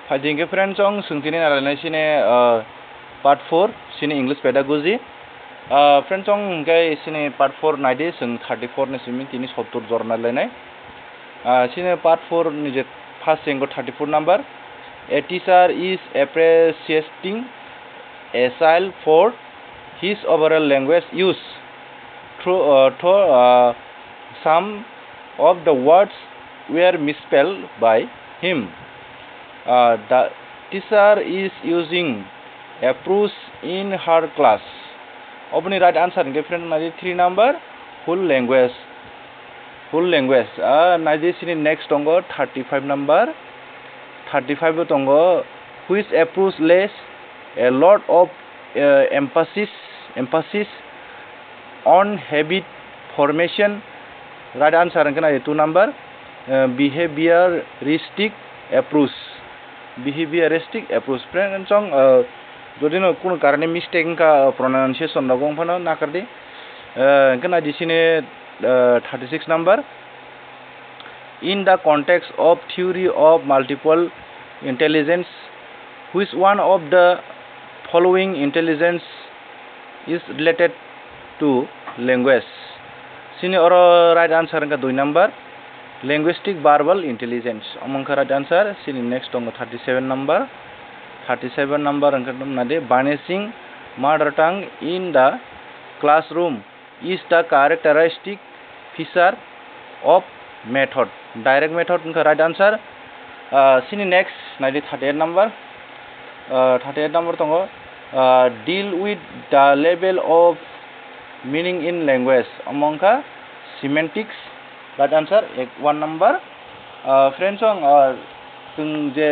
Finding friends on Sungtini Naralane part 4 Sine English pedagogy. Friends on Gay Sine part 4 Nide Sung 34 Nesimin Tinis Hotur Zornalene. Sine part 4 Nijet first single 34 number. A teacher is appreciating a child for his overall language use. Through some of the words were misspelled by him. The teacher is using approach in her class. Open right answer. Different 3 number. Full language. Next tongo 35 number. 35 tongo which approach lays a lot of emphasis on habit formation. Right answer 2 number. Behavioristic approach. Friends song যদি না কোনো কারণে mistake का pronunciation না গং Fanon না করদে কেনা দিছিনে 36 number. In the context of theory of multiple intelligence, which one of the following intelligence is related to language? Sini oro right answer ka 2 number. Linguistic verbal intelligence. Among right answer. Sini next on 37 number. 37 number angkatum nade banishing mother tongue in the classroom is the characteristic feature of method. Direct method right answer. Sini next nade 38 number. 38 number tongo deal with the level of meaning in language. Among semantics. Right answer 1 number. Friends song tung je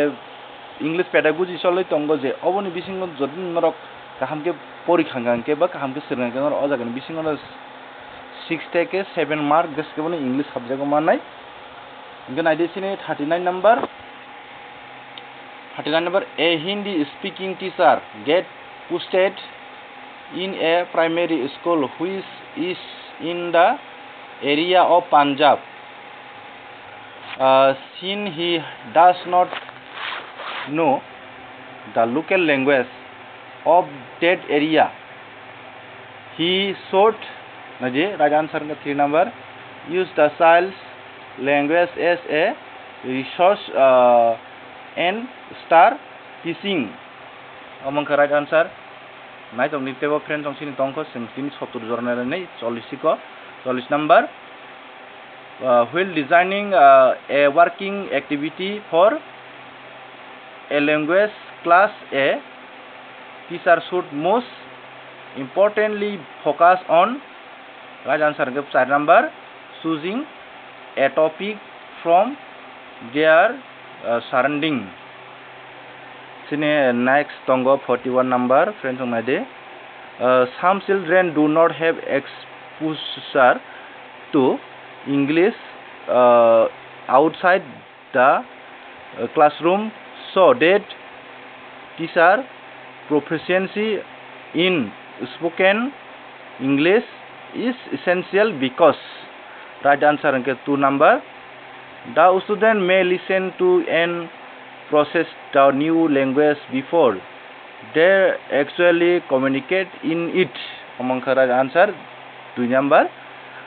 English pedagogy solely tongo je oboni bisingo jodin norok kahamke porikhanganke ba kahamke sirnganke nor ojagan bisingo 6 থেকে 7 mark gaske boni English subject ko manai inga naidesine 39 number. 39 number. A Hindi speaking teacher get posted in a primary school which is in the area of Punjab. Since he does not know the local language of that area, he should, right answer 3 number, use the child's language as a resource and start teaching. Among right answer. Night of Nitego friends on Sini Tonko, Singtin Sotur Journal, 40 number. While designing a working activity for a language class, a teacher should most importantly focus on right answer 4 number, choosing a topic from their surrounding. Next tongo 41 number. Friends on my day. Some children do not have exposure to English outside the classroom, so that teacher proficiency in spoken English is essential because right answer 2 number. The student may listen to and process the new language before they actually communicate in it. Among right answer 2 number.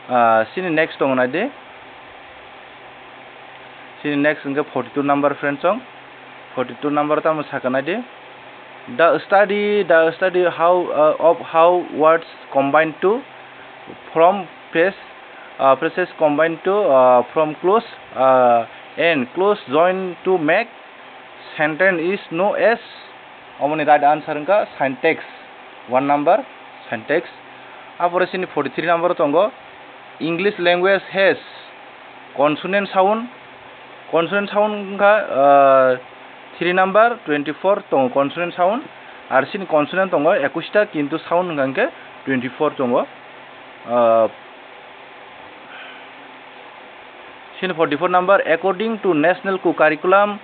Sini next on ade. Sini next 42 number friends song. 42 number ta musakana de. The study how words combine to from phrases combine to from close and close join to make sentence is known as omni right answer syntax. 1 number syntax. Apore sini 43 number tongo English language has consonant sound ka 3 number 24 tongo consonant sound ar sin consonant tongo 21 ta kintu sound ganke 24 tongo. Sin 44 number. According to National Curriculum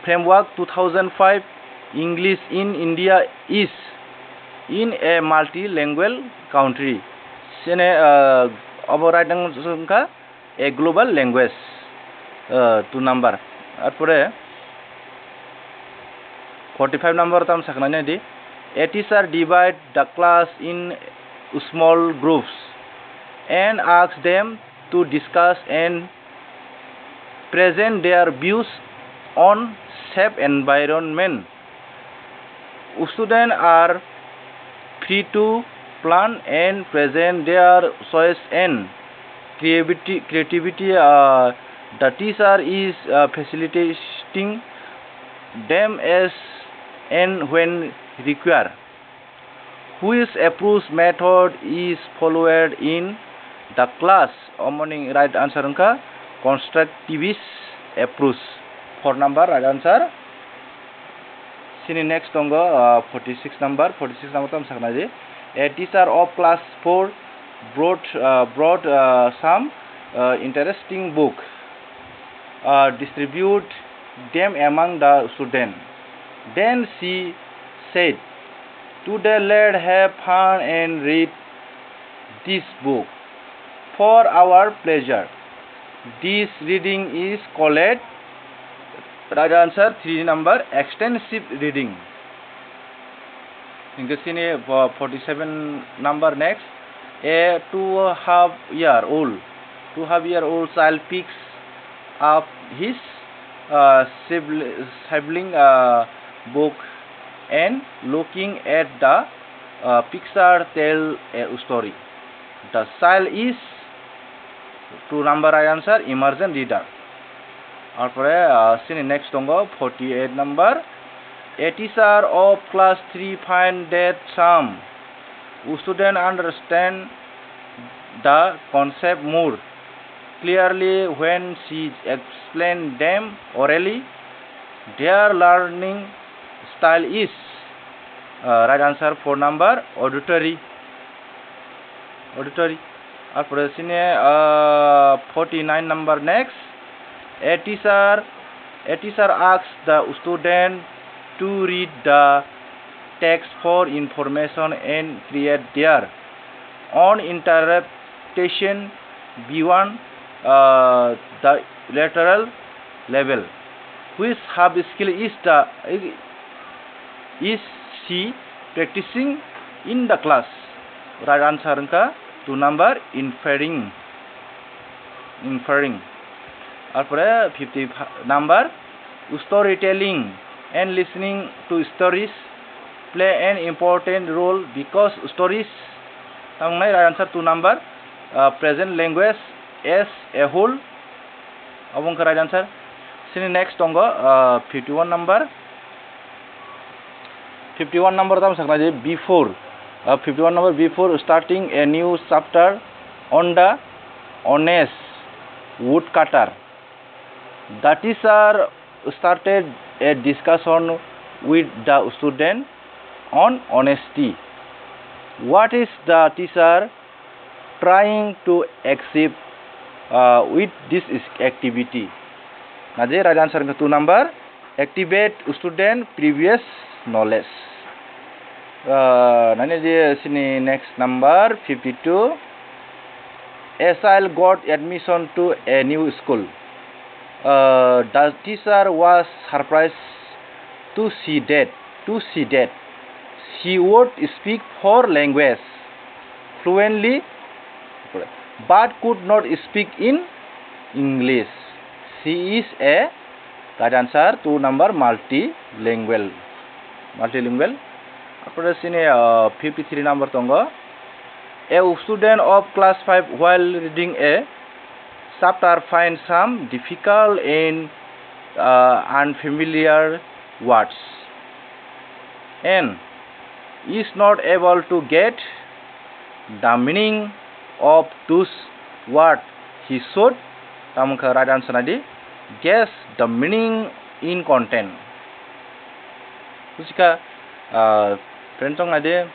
Framework 2005, English in India is in a multilingual country. Sine right a global language 2 number. Arpore 45 number tam saknanya di. A teacher divide the class in small groups and ask them to discuss and present their views on safe environment. Students are free to plan and present their choice and creativity. The teacher is facilitating them as and when required. Which approach method is followed in the class? Omning right answer ka constructivist approach. 4 number right answer. Sini next tongo 46 number. 46 number tam sakna je. A teacher of class 4 brought some interesting book. Distribute them among the students. Then she said, "Today let's have fun and read this book for our pleasure." This reading is called, right answer 3 number, extensive reading. Sini 47 number next. A 2.5-year-old child picks up his sibling book and looking at the picture tell a story. The child is 2 number right answer, immersion reader. After sini next tongo 48 number. A teacher of class 3 find that some students understand the concept more clearly when she explains them orally. Their learning style is right answer 4 number, auditory. After sini 49 number next. A teacher asks the student to read the text for information and create their own interpretation beyond the literal level. Which hub skill is she practicing in the class? Right answer ka 2 number, inferring. After 50 number. Storytelling and listening to stories play an important role because stories right answer 2 number, present language as a whole. Abong right answer. Sini next tongo 51 number. 51 number tam sakna je before 51 number, before starting a new chapter on the honest woodcutter, the teacher started a discussion with the student on honesty. What is the teacher trying to achieve with this activity? Naje right answer ke 2 number, activate student previous knowledge. Nani je sini next number 52. A child got admission to a new school. The teacher was surprised to see that she would speak 4 languages fluently but could not speak in English. She is a right answer 2 number, multilingual. After sini 53 number tongo. A student of class 5 while reading a chapter finds some difficult and unfamiliar words and is not able to get the meaning of those words. He should tamka right answer nadi guess the meaning in content. Kusika friendsong nadi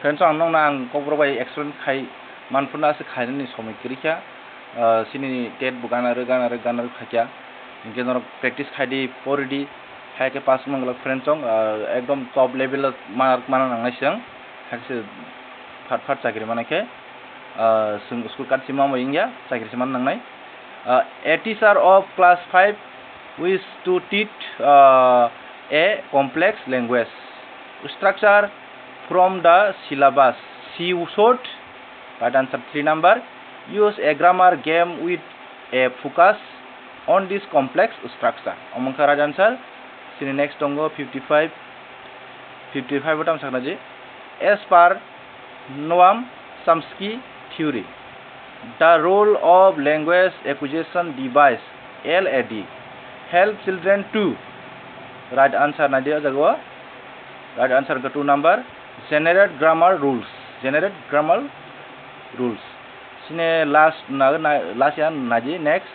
friendsong nong nang koprobai explain khai manfuna se khaini somai kirikya sini tet bugana ganar khakya ingenor practice khadi pordi haike pass mangla friendsong ekdom top level mark mana nangai sing hakse phat chakri manake school card sima mo ingya chakri siman nangnai. A teacher of class 5 which to teach a complex language. Structure from the syllabus. She should, right answer 3 number, use a grammar game with a focus on this complex structure. Amongka right answer. Sini next tongo 55 utam saknaji. As per Noam Chomsky theory, the role of language acquisition device (LAD) help children to, right answer nadia jagwa, right answer ka 2 number, generate grammar rules. Sine last yan naji next,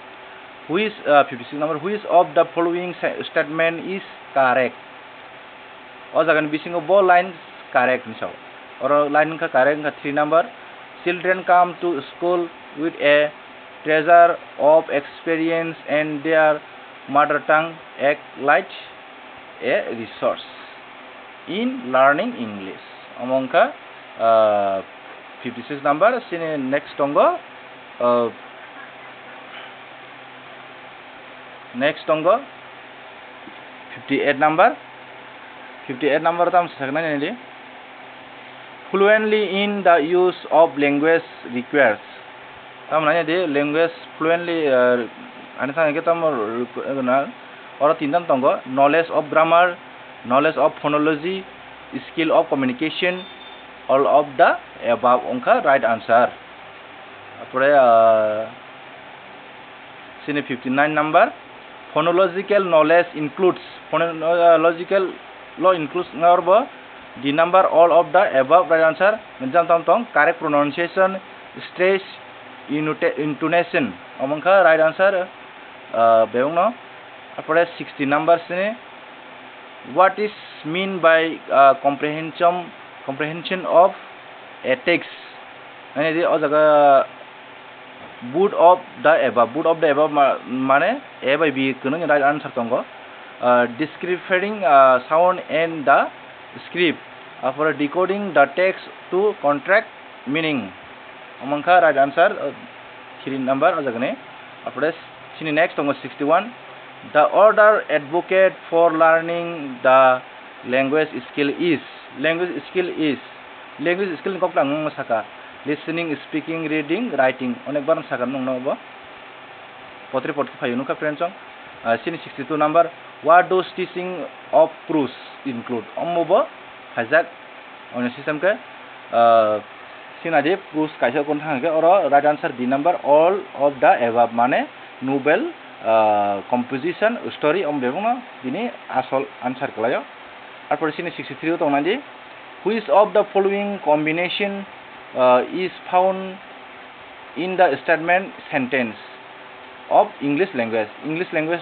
which 56 number, which of the following statement is correct? O jagan bisingo bo lines correct niso. Or line ka correct ka 3 number. Children come to school with a treasure of experience and their mother tongue act like a resource in learning English. Amongka 56 number. Sine next tongo 58 number. 58 number tam sakna ni. Fluently in the use of language requires. Tam nanya de language fluently ani sang ke tam na or tindan tongo knowledge of grammar, knowledge of phonology, skill of communication, all of the above onka right answer. Apore sine 59 number, phonological knowledge includes phonological law includes number the number all of the above right answer. Menjam tong correct pronunciation, stress, intonation amongka right answer. Beung no. Apore 60 numbers ne. What is mean by comprehension of a text? Ani di o jaga boot of the above mane a by b kuno right answer tongo. Describing sound and the script for decoding the text to contract meaning. Amongka right answer 3 number o jagane. Apore sini next tongo 61. The order advocate for learning the language skill is kok saka listening, speaking, reading, writing onek bar saka nong bo potri pot phayunu ka friends song. Sini 62 number. What does teaching of prose include? Ombo hajak on system ke sinadi prose kaisa kon thang ke or right answer D number, all of the above mane novel, composition, story bebungno dini asol answer kelayo. Arpor sini 63 tong nadi, which of the following combination is found in the statement sentence of English language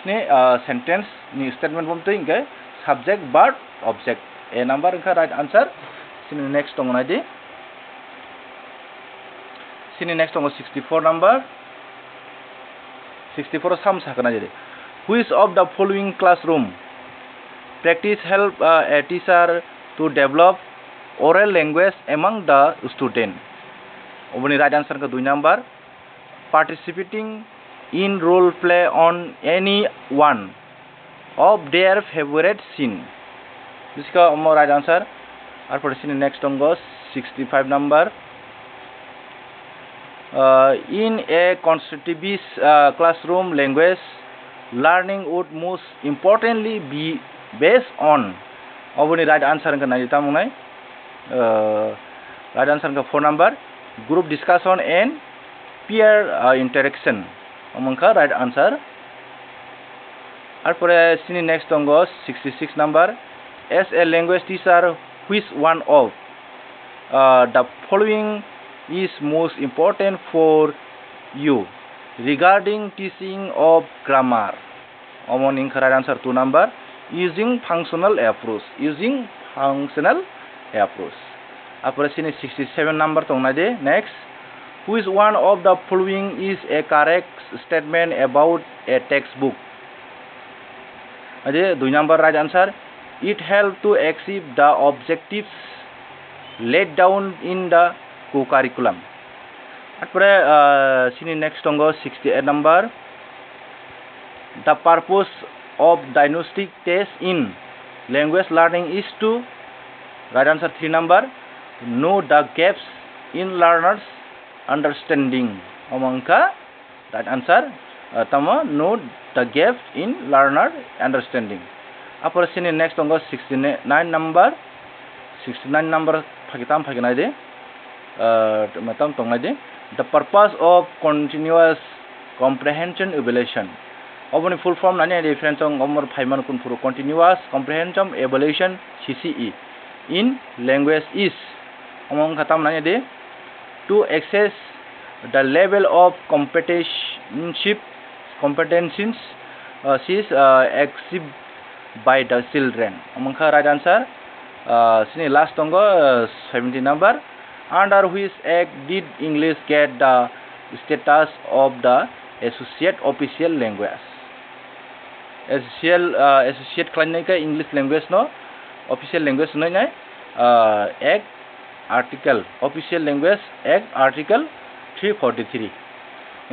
ni sentence ni statement bom tu ingke subject, verb, object. A number ingka right answer. Sini next tong nadi. Sini next tong 64 number. 64 sam sakana jadi. Which of the following classroom practice help a teacher to develop oral language among the student? Oboni right answer ka 2 number. Participating in role play on any one of their favorite scene. This is the right answer. Our person next on goes 65 number. In a constructivist classroom language, learning would most importantly be based on. Oboni right answer ka najita munai. Right answer ka 4 number. Group discussion and peer interaction. Amongka right answer. Arpore sini next on goes 66 number. As a language teacher, which one of the following is most important for you regarding teaching of grammar? Among right answer 2 number. Using functional approach. Arpore sini 67 number tong nade. Next. Which one of the following is a correct statement about a textbook? Ade 2 number right answer. It helps to achieve the objectives laid down in the co-curriculum. Apre sini next tongo 68 number. The purpose of diagnostic test in language learning is to right answer 3 number know the gaps in learners understanding omangka right answer tamo know the gaps in learner understanding apor sini next ongo 69 number phakitam phakinai de matam tongnai de the purpose of continuous comprehension evaluation oboni full form nani difference ong omor phaiman kun puru continuous comprehension evaluation CCE in language is omong khatam nani de to access the level of competencies is achieved by the children omong kha right answer sini last tongo 70 number under which act did English get the status of the associate official language associate khlainai ka English language no official language no nai act article official language act article 343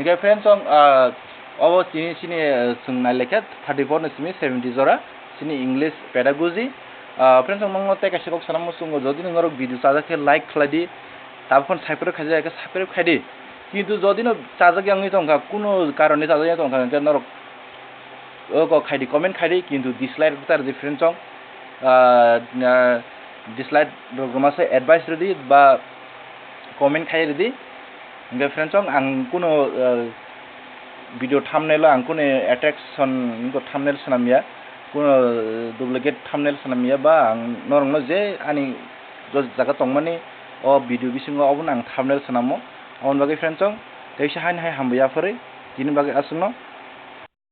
okay friends on obo sini sungnai lekha 34 no simi 70 jora sini English pedagogy friends on mangmo te kaise kok sanam sungo jodi ngorok video saja ke like khladi tabon saipro khaja ka saipro khadi কিন্তু যদি ন চাজাকে আমি তংকা কোনো কারণে চাজাকে তংকা কে নরক ও খাইদি comment খাইদি কিন্তু dislike তার difference অং dislike রকমাসে advice ready বা কমেন্ট খাই রেডি গে फ्रेंड्स আং কোনো ভিডিও থাম্বনেল আং কোনো অ্যাট্রাকশন ইনকো থাম্বনেল সানামিয়া কোনো ডুপ্লিকেট থাম্বনেল সানামিয়া বা আং নরং যে আনি জায়গা তংমানি ও ভিডিও বিসিং অবন আং thumbnail সানামো on bagi friends ong teisa hain hai hambaya fore tin bagi asungno